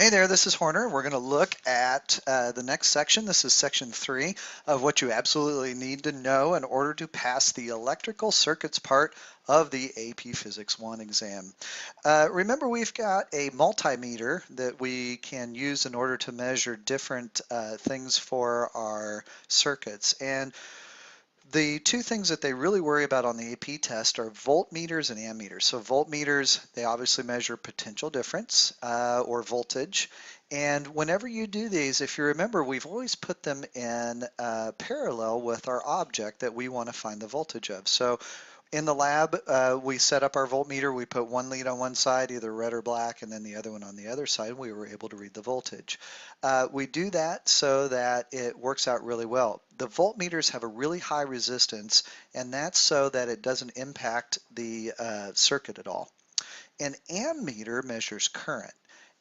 Hey there, this is Horner. We're going to look at the next section. This is section 3 of what you absolutely need to know in order to pass the electrical circuits part of the AP Physics 1 exam. Remember, we've got a multimeter that we can use in order to measure different things for our circuits. And the two things that they really worry about on the AP test are voltmeters and ammeters. So voltmeters, they obviously measure potential difference or voltage. And whenever you do these, if you remember, we've always put them in parallel with our object that we want to find the voltage of. So in the lab, we set up our voltmeter. We put one lead on one side, either red or black, and then the other one on the other side. We were able to read the voltage. We do that so that it works out really well. The voltmeters have a really high resistance, and that's so that it doesn't impact the circuit at all. An ammeter measures current.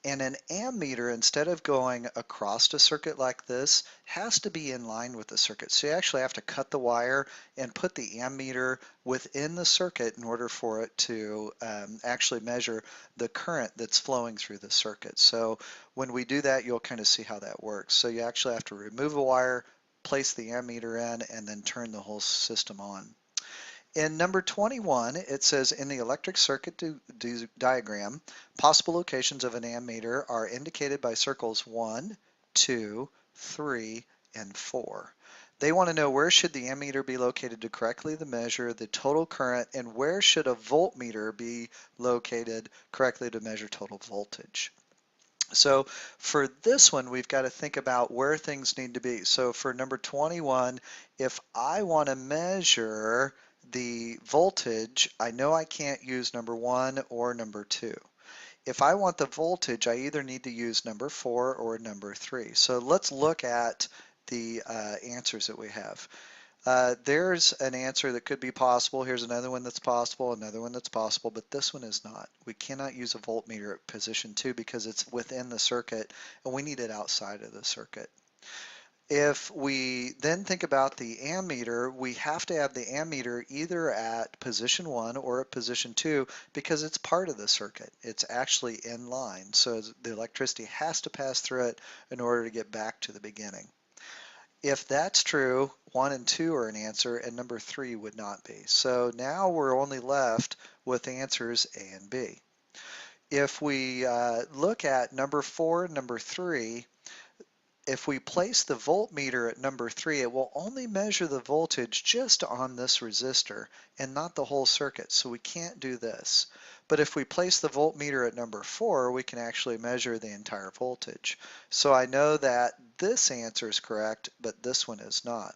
And an ammeter, instead of going across a circuit like this, has to be in line with the circuit. So you actually have to cut the wire and put the ammeter within the circuit in order for it to actually measure the current that's flowing through the circuit. So when we do that, you'll kind of see how that works. So you actually have to remove a wire, place the ammeter in, and then turn the whole system on. In number 21, it says in the electric circuit diagram, possible locations of an ammeter are indicated by circles 1, 2, 3, and 4. They want to know where should the ammeter be located to correctly measure the total current, and where should a voltmeter be located correctly to measure total voltage. So for this one, we've got to think about where things need to be. So for number 21, if I want to measure the voltage, I know I can't use number 1 or number 2. If I want the voltage, I either need to use number 4 or number 3. So let's look at the answers that we have. There's an answer that could be possible. Here's another one that's possible, another one that's possible, but this one is not. We cannot use a voltmeter at position 2 because it's within the circuit, and we need it outside of the circuit. If we then think about the ammeter, we have to have the ammeter either at position 1 or at position 2 because it's part of the circuit. It's actually in line, so the electricity has to pass through it in order to get back to the beginning. If that's true, 1 and 2 are an answer, and number 3 would not be. So now we're only left with answers A and B. If we look at number 4 and number 3, if we place the voltmeter at number 3, it will only measure the voltage just on this resistor and not the whole circuit, so we can't do this. But if we place the voltmeter at number 4, we can actually measure the entire voltage. So I know that this answer is correct, but this one is not.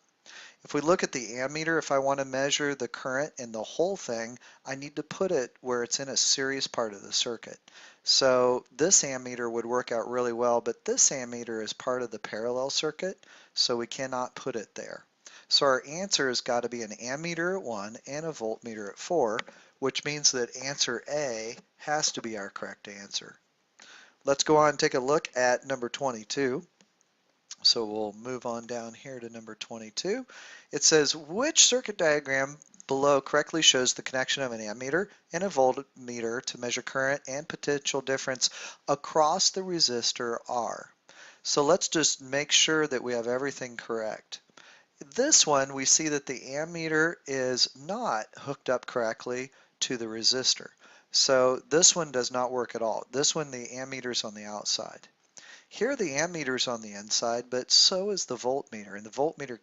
If we look at the ammeter, if I want to measure the current in the whole thing, I need to put it where it's in a series part of the circuit. So this ammeter would work out really well, but this ammeter is part of the parallel circuit, so we cannot put it there. So our answer has got to be an ammeter at 1 and a voltmeter at 4, which means that answer A has to be our correct answer. Let's go on and take a look at number 22. So we'll move on down here to number 22. It says, which circuit diagram below correctly shows the connection of an ammeter and a voltmeter to measure current and potential difference across the resistor R? So let's just make sure that we have everything correct. This one, we see that the ammeter is not hooked up correctly to the resistor. So this one does not work at all. This one, the ammeter is on the outside. Here the ammeter is on the inside, but so is the voltmeter, and the voltmeter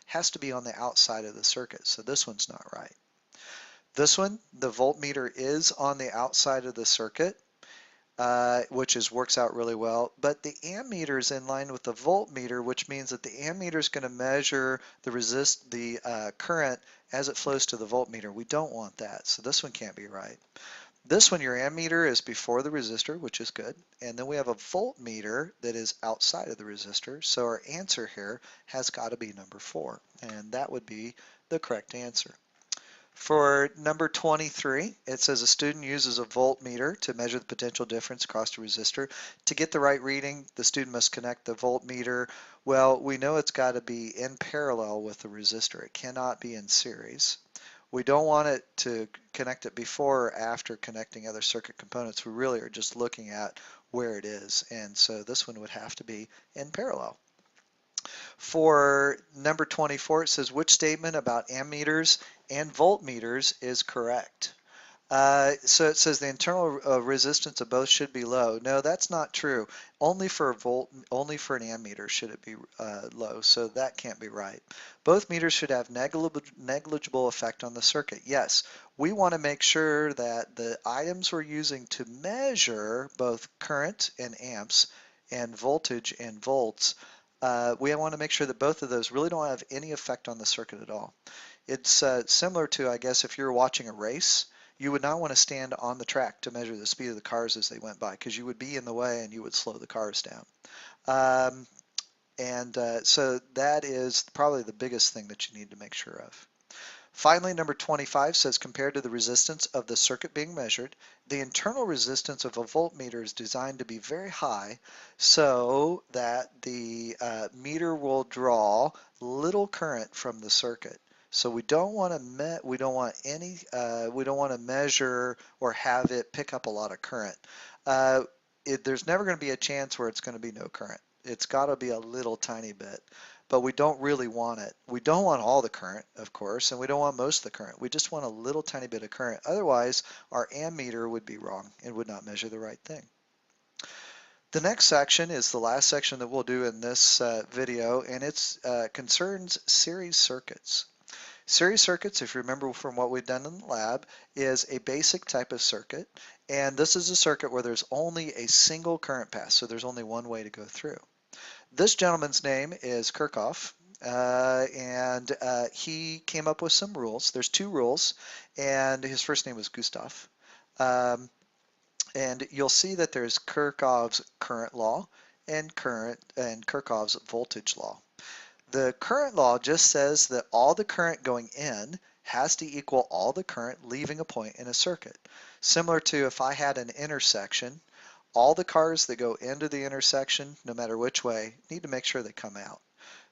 has to be on the outside of the circuit, so this one's not right. This one, the voltmeter is on the outside of the circuit, which works out really well, but the ammeter is in line with the voltmeter, which means that the ammeter is going to measure the current as it flows to the voltmeter. We don't want that, so this one can't be right. This one, your ammeter is before the resistor, which is good. And then we have a voltmeter that is outside of the resistor. So our answer here has got to be number 4. And that would be the correct answer. For number 23, it says a student uses a voltmeter to measure the potential difference across the resistor. To get the right reading, the student must connect the voltmeter. Well, we know it's got to be in parallel with the resistor. It cannot be in series. We don't want it to connect it before or after connecting other circuit components. We really are just looking at where it is. And so this one would have to be in parallel. For number 24, it says which statement about ammeters and voltmeters is correct? So it says the internal resistance of both should be low. No, that's not true. Only for a volt, only for an ammeter should it be low. So that can't be right. Both meters should have negligible effect on the circuit. Yes, we want to make sure that the items we're using to measure both current and amps and voltage and volts, we want to make sure that both of those really don't have any effect on the circuit at all. It's similar to, I guess, if you're watching a race, you would not want to stand on the track to measure the speed of the cars as they went by because you would be in the way and you would slow the cars down. So that is probably the biggest thing that you need to make sure of. Finally, number 25 says compared to the resistance of the circuit being measured, the internal resistance of a voltmeter is designed to be very high so that the meter will draw little current from the circuit. So we don't want to measure or have it pick up a lot of current. There's never going to be a chance where it's going to be no current. It's got to be a little tiny bit, but we don't really want it. We don't want all the current, of course, and we don't want most of the current. We just want a little tiny bit of current. Otherwise, our ammeter would be wrong and would not measure the right thing. The next section is the last section that we'll do in this video, and it concerns series circuits. Series circuits, if you remember from what we've done in the lab, is a basic type of circuit, and this is a circuit where there's only a single current path, so there's only one way to go through. This gentleman's name is Kirchhoff, and he came up with some rules. There's two rules, and his first name was Gustav. And you'll see that there's Kirchhoff's current law and Kirchhoff's voltage law. The current law just says that all the current going in has to equal all the current leaving a point in a circuit. Similar to if I had an intersection, all the cars that go into the intersection, no matter which way, need to make sure they come out.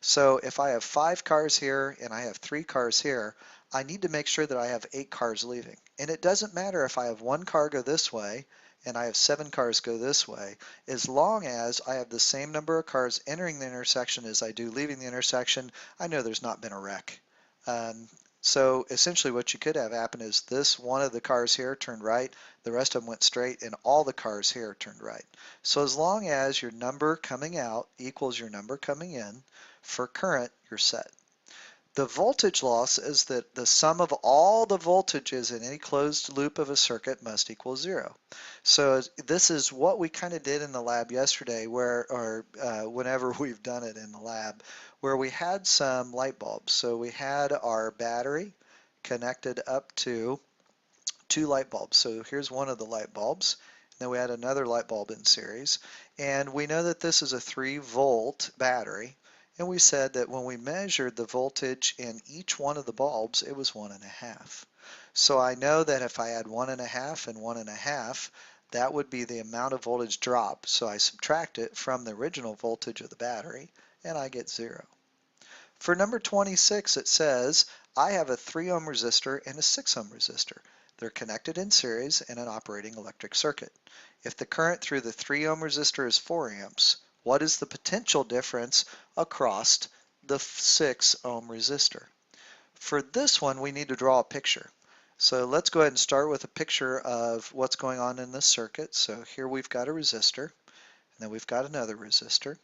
So if I have 5 cars here and I have 3 cars here, I need to make sure that I have 8 cars leaving. And it doesn't matter if I have 1 car go this way and I have 7 cars go this way, as long as I have the same number of cars entering the intersection as I do leaving the intersection, I know there's not been a wreck. So essentially what you could have happen is this one of the cars here turned right, the rest of them went straight, and all the cars here turned right. So as long as your number coming out equals your number coming in, for current, you're set. The voltage law says that the sum of all the voltages in any closed loop of a circuit must equal 0. So this is what we kind of did in the lab yesterday, whenever we've done it in the lab, where we had some light bulbs. So we had our battery connected up to 2 light bulbs. So here's one of the light bulbs. Then we had another light bulb in series. And we know that this is a 3-volt battery. And we said that when we measured the voltage in each one of the bulbs, it was 1.5. So I know that if I add 1.5 and 1.5, that would be the amount of voltage drop. So I subtract it from the original voltage of the battery, and I get 0. For number 26, it says, I have a 3 ohm resistor and a 6 ohm resistor. They're connected in series in an operating electric circuit. If the current through the 3 ohm resistor is 4 amps, what is the potential difference across the 6 ohm resistor? For this one, we need to draw a picture. So let's go ahead and start with a picture of what's going on in this circuit. So here we've got a resistor, and then we've got another resistor.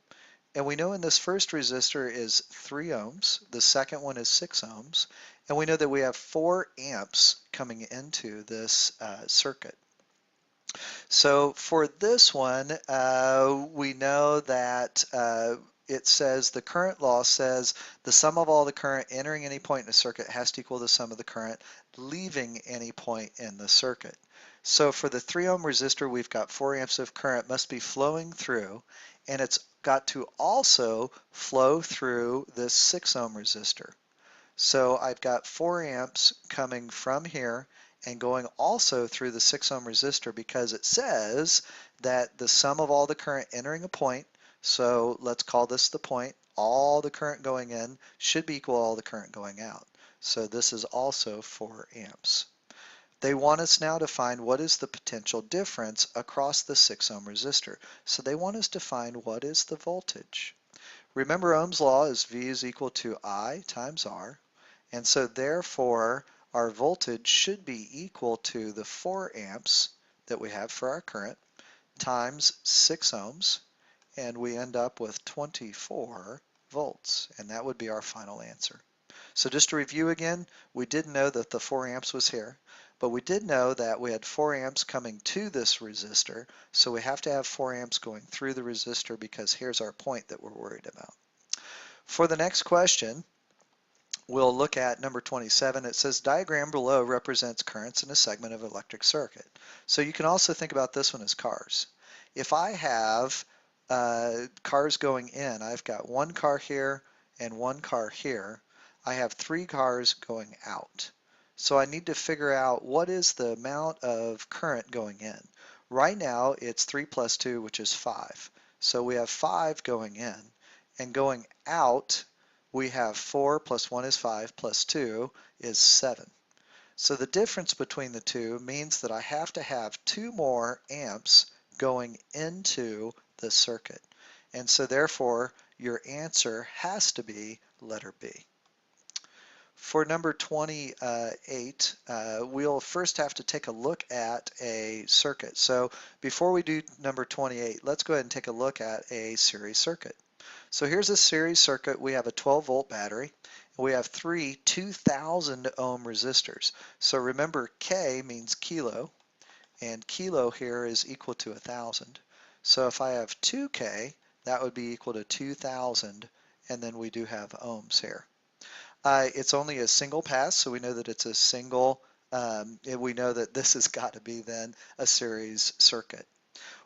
And we know in this first resistor is 3 ohms, the second one is 6 ohms, and we know that we have 4 amps coming into this circuit. So for this one, we know that it says the current law says the sum of all the current entering any point in a circuit has to equal the sum of the current leaving any point in the circuit. So for the 3 ohm resistor, we've got 4 amps of current must be flowing through, and it's got to also flow through this 6 ohm resistor. So I've got 4 amps coming from here and going also through the 6 ohm resistor because it says that the sum of all the current entering a point, so let's call this the point, all the current going in should be equal to all the current going out. So this is also 4 amps. They want us now to find what is the potential difference across the 6 ohm resistor. So they want us to find what is the voltage. Remember, Ohm's law is V is equal to I times R, and so therefore our voltage should be equal to the 4 amps that we have for our current times 6 ohms, and we end up with 24 volts, and that would be our final answer. So just to review again, we did know that the 4 amps was here, but we did know that we had 4 amps coming to this resistor, so we have to have 4 amps going through the resistor because here's our point that we're worried about. For the next question, we'll look at number 27. It says diagram below represents currents in a segment of electric circuit. So you can also think about this one as cars. If I have cars going in, I've got one car here and one car here. I have 3 cars going out. So I need to figure out what is the amount of current going in. Right now it's 3 plus 2, which is 5. So we have 5 going in, and going out we have 4 plus 1 is 5 plus 2 is 7. So the difference between the two means that I have to have 2 more amps going into the circuit. And so therefore your answer has to be letter B. For number 28, we'll first have to take a look at a circuit. So before we do number 28, let's go ahead and take a look at a series circuit. So here's a series circuit. We have a 12-volt battery. We have 3 2,000 ohm resistors. So remember, K means kilo, and kilo here is equal to 1,000. So if I have 2K, that would be equal to 2,000, and then we do have ohms here. It's only a single pass, so we know that it's a single, we know that this has got to be then a series circuit.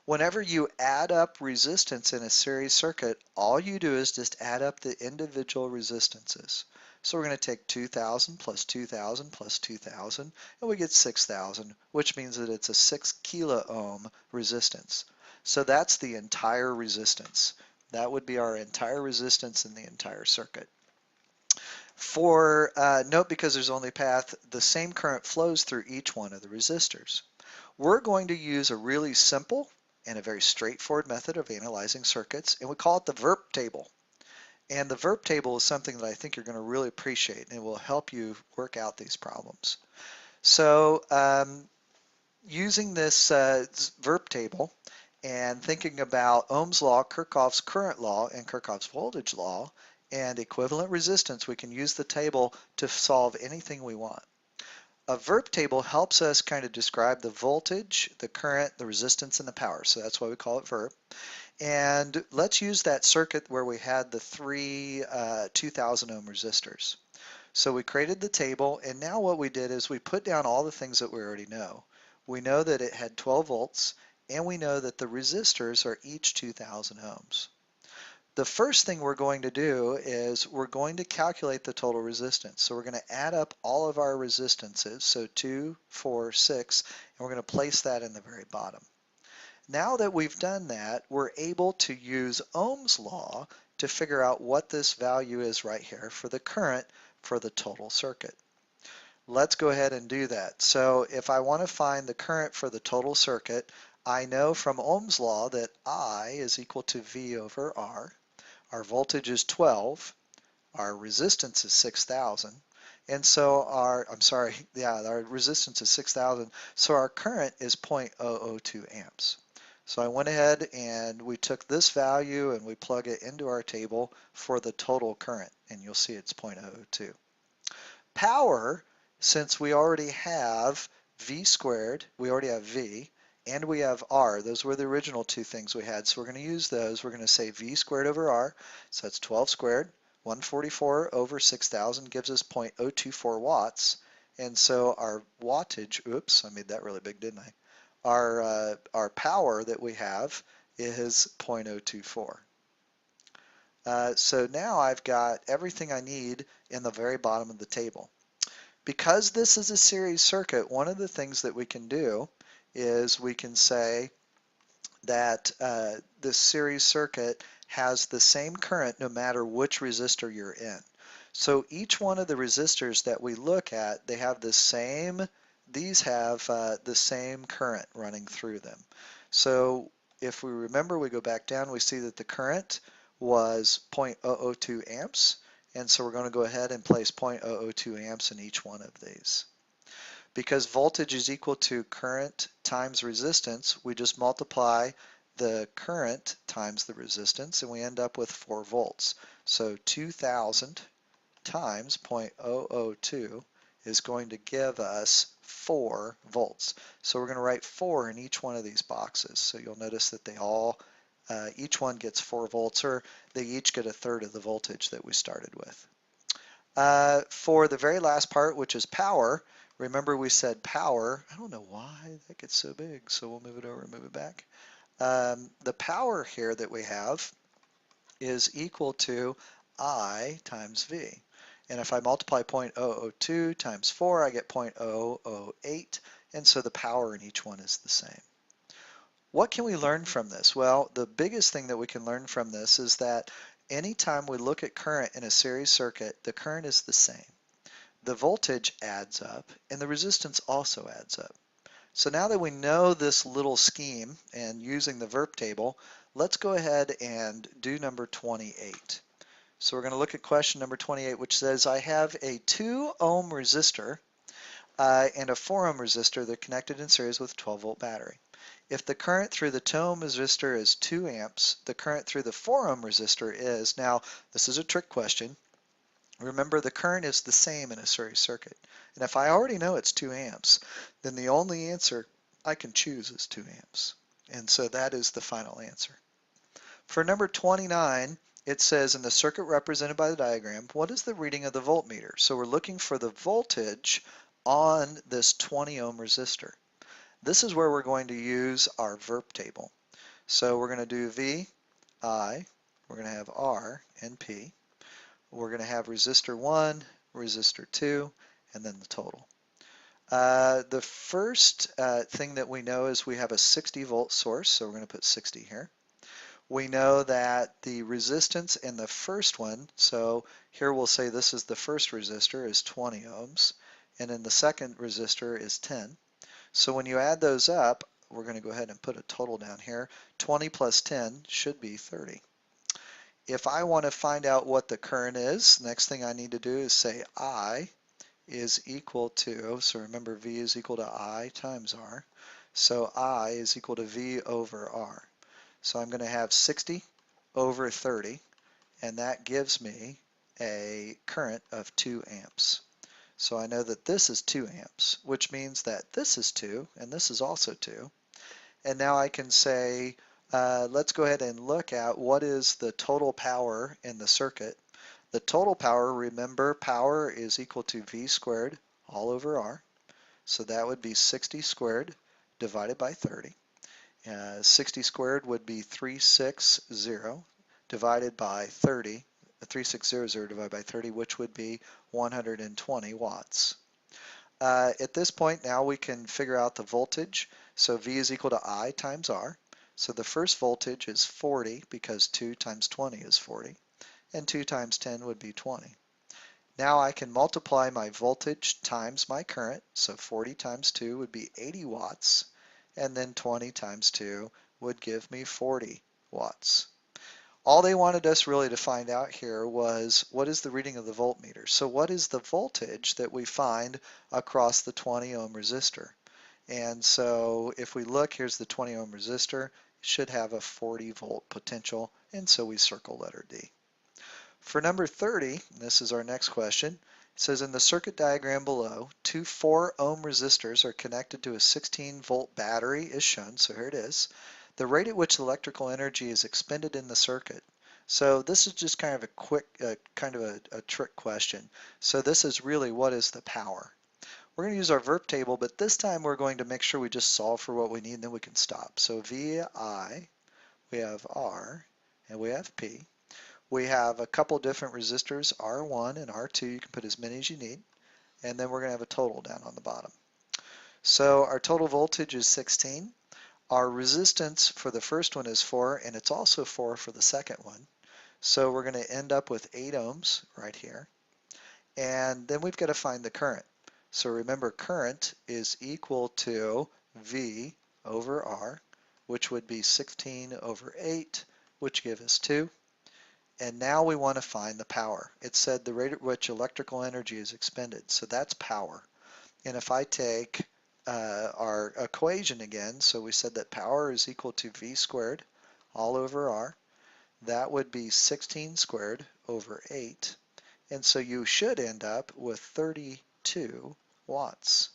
Whenever you add up resistance in a series circuit, all you do is just add up the individual resistances. So we're going to take 2,000 plus 2,000 plus 2,000, and we get 6,000, which means that it's a 6 kilo ohm resistance. So that's the entire resistance. That would be our entire resistance in the entire circuit. For note, because there's only path, the same current flows through each one of the resistors. We're going to use a really simple and a very straightforward method of analyzing circuits, and we call it the Verb Table. And the Verb Table is something that I think you're going to really appreciate, and it will help you work out these problems. So using this Verb Table and thinking about Ohm's law, Kirchhoff's current law, and Kirchhoff's voltage law, and equivalent resistance, we can use the table to solve anything we want. A Verb Table helps us kind of describe the voltage, the current, the resistance, and the power. So that's why we call it Verb. And let's use that circuit where we had the 3 2,000 ohm resistors. So we created the table, and now what we did is we put down all the things that we already know. We know that it had 12 volts, and we know that the resistors are each 2,000 ohms. The first thing we're going to do is we're going to calculate the total resistance. So we're going to add up all of our resistances, so 2, 4, 6, and we're going to place that in the very bottom. Now that we've done that, we're able to use Ohm's law to figure out what this value is right here for the current for the total circuit. Let's go ahead and do that. So if I want to find the current for the total circuit, I know from Ohm's law that I is equal to V over R. Our voltage is 12. Our resistance is 6,000. And so our resistance is 6,000. So our current is 0.002 amps. So I went ahead and we took this value and we plug it into our table for the total current, and you'll see it's 0.002. Power, since we already have V squared, we already have V, and we have R. Those were the original two things we had, so we're going to use those. We're going to say V squared over R, so that's 12 squared. 144 over 6,000 gives us 0.024 watts, and so our wattage, oops, I made that really big, didn't I? Our power that we have is 0.024. So now I've got everything I need in the very bottom of the table. Because this is a series circuit, one of the things that we can do is we can say that this series circuit has the same current no matter which resistor you're in. So each one of the resistors that we look at, they have the same, these have the same current running through them. So if we remember, we go back down, we see that the current was 0.002 amps, and so we're going to go ahead and place 0.002 amps in each one of these. Because voltage is equal to current times resistance, we just multiply the current times the resistance, and we end up with 4 volts. So 2,000 times 0.002 is going to give us 4 volts. So we're going to write 4 in each one of these boxes. So you'll notice that they all, each one gets 4 volts, or they each get a third of the voltage that we started with. For the very last part, which is power, remember we said power. I don't know why that gets so big, so we'll move it over and move it back. The power here that we have is equal to I times V. And if I multiply 0.002 times 4, I get 0.008, and so the power in each one is the same. What can we learn from this? Well, the biggest thing that we can learn from this is that anytime we look at current in a series circuit, the current is the same. The voltage adds up, and the resistance also adds up. So now that we know this little scheme and using the verb table, let's go ahead and do number 28. So we're going to look at question number 28, which says I have a 2 ohm resistor and a 4 ohm resistor that are connected in series with a 12 volt battery. If the current through the 2 ohm resistor is 2 amps, the current through the 4 ohm resistor is, now this is a trick question, remember the current is the same in a series circuit. And if I already know it's 2 amps, then the only answer I can choose is 2 amps. And so that is the final answer. For number 29, it says in the circuit represented by the diagram, what is the reading of the voltmeter? So we're looking for the voltage on this 20 ohm resistor. This is where we're going to use our verb table. So we're going to do V, I, we're going to have R and P. We're going to have resistor 1, resistor 2, and then the total. The first thing that we know is we have a 60 volt source, so we're going to put 60 here. We know that the resistance in the first one, so here we'll say this is the first resistor, is 20 ohms, and then the second resistor is 10. So when you add those up, we're going to go ahead and put a total down here. 20 plus 10 should be 30. If I want to find out what the current is, next thing I need to do is say I is equal to, so remember V is equal to I times R, so I is equal to V over R. So I'm going to have 60 over 30, and that gives me a current of 2 amps. So I know that this is 2 amps, which means that this is 2, and this is also 2. And now I can say, let's go ahead and look at what is the total power in the circuit. The total power, remember, power is equal to V squared all over R. So that would be 60 squared divided by 30. 60 squared would be 360 divided by 30, 3600 divided by 30, which would be 120 watts. At this point now we can figure out the voltage. So V is equal to I times R. So the first voltage is 40 because 2 times 20 is 40, and 2 times 10 would be 20. Now I can multiply my voltage times my current, so 40 times 2 would be 80 watts, and then 20 times 2 would give me 40 watts. All they wanted us really to find out here was what is the reading of the voltmeter. So what is the voltage that we find across the 20 ohm resistor? And so if we look, here's the 20 ohm resistor, it should have a 40 volt potential, and so we circle letter D. For number 30, this is our next question, it says in the circuit diagram below, 2 4 ohm resistors are connected to a 16 volt battery is shown, so here it is. The rate at which electrical energy is expended in the circuit. So this is just kind of a quick, kind of a trick question. So this is really what is the power? We're going to use our verb table, but this time we're going to make sure we just solve for what we need and then we can stop. So VI, we have R, and we have P. We have a couple different resistors, R1 and R2. You can put as many as you need. And then we're going to have a total down on the bottom. So our total voltage is 16. Our resistance for the first one is 4, and it's also 4 for the second one. So we're going to end up with 8 ohms right here. And then we've got to find the current. So remember, current is equal to V over R, which would be 16 over 8, which gives us 2. And now we want to find the power. It said the rate at which electrical energy is expended. So that's power. And if I take our equation again, so we said that power is equal to V squared all over R. That would be 16 squared over 8. And so you should end up with 32 watts.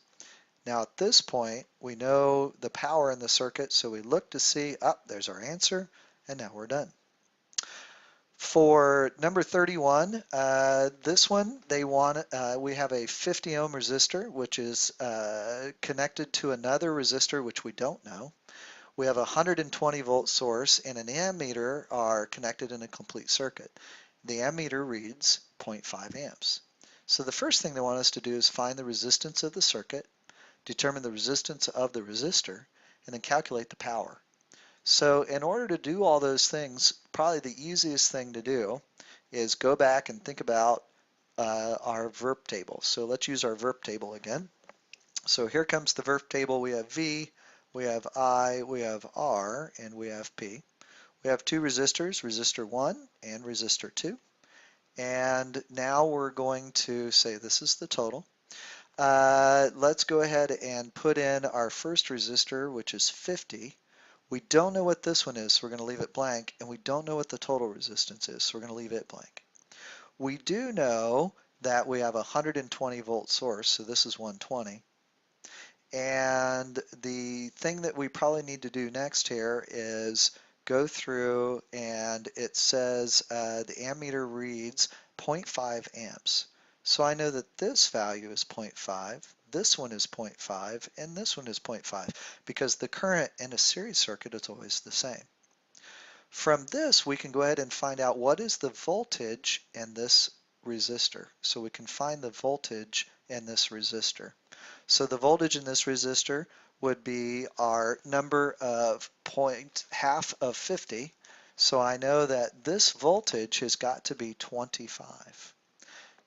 Now at this point, we know the power in the circuit, so we look to see, there's our answer, and now we're done. For number 31, this one, we have a 50 ohm resistor, which is connected to another resistor, which we don't know. We have a 120 volt source and an ammeter are connected in a complete circuit. The ammeter reads 0.5 amps. So the first thing they want us to do is find the resistance of the circuit, determine the resistance of the resistor, and then calculate the power. So in order to do all those things, probably the easiest thing to do is go back and think about our verb table. So let's use our verb table again. So here comes the verb table. We have V, we have I, we have R, and we have P. We have two resistors, resistor 1 and resistor 2. And now we're going to say this is the total. Let's go ahead and put in our first resistor, which is 50. We don't know what this one is, so we're going to leave it blank, and we don't know what the total resistance is, so we're going to leave it blank. We do know that we have a 120 volt source, so this is 120. And the thing that we probably need to do next here is go through, and it says the ammeter reads 0.5 amps. So I know that this value is 0.5, this one is 0.5, and this one is 0.5 because the current in a series circuit is always the same. From this, we can go ahead and find out what is the voltage in this resistor. So we can find the voltage in this resistor. So the voltage in this resistor would be our number of half of 50. So I know that this voltage has got to be 25.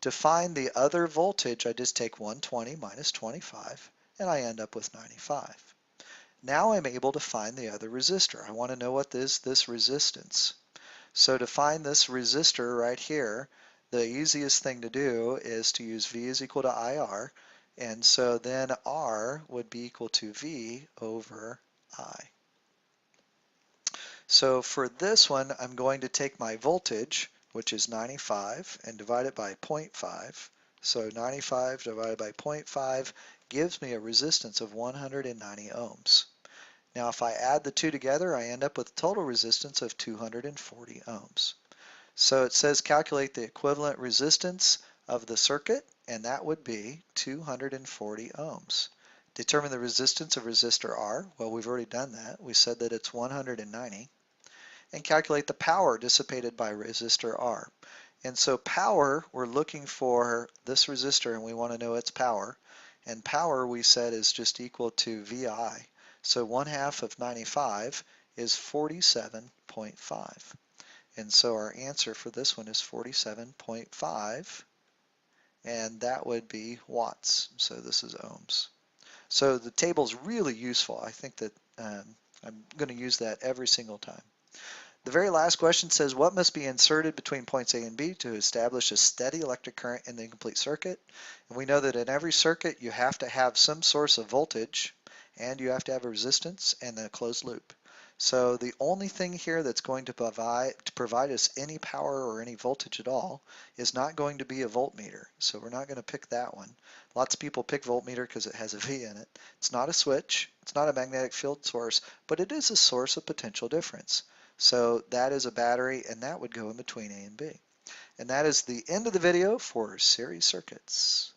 To find the other voltage, I just take 120 minus 25, and I end up with 95. Now I'm able to find the other resistor. I want to know what is this resistance. So to find this resistor right here, the easiest thing to do is to use V is equal to IR, and so then R would be equal to V over I. So for this one, I'm going to take my voltage, which is 95, and divide it by 0.5. So 95 divided by 0.5 gives me a resistance of 190 ohms. Now if I add the two together, I end up with a total resistance of 240 ohms. So it says calculate the equivalent resistance of the circuit, and that would be 240 ohms. Determine the resistance of resistor R. Well, we've already done that. We said that it's 190. And calculate the power dissipated by resistor R. And so power, we're looking for this resistor and we want to know its power. And power, we said, is just equal to VI. So 1/2 of 95 is 47.5. And so our answer for this one is 47.5, and that would be watts. So this is ohms. So the table's really useful. I think that I'm going to use that every single time. The very last question says, what must be inserted between points A and B to establish a steady electric current in the incomplete circuit? And we know that in every circuit you have to have some source of voltage, and you have to have a resistance and a closed loop. So the only thing here that's going to provide us any power or any voltage at all is not going to be a voltmeter. So we're not going to pick that one. Lots of people pick voltmeter because it has a V in it. It's not a switch, it's not a magnetic field source, but it is a source of potential difference. So that is a battery, and that would go in between A and B. And that is the end of the video for series circuits.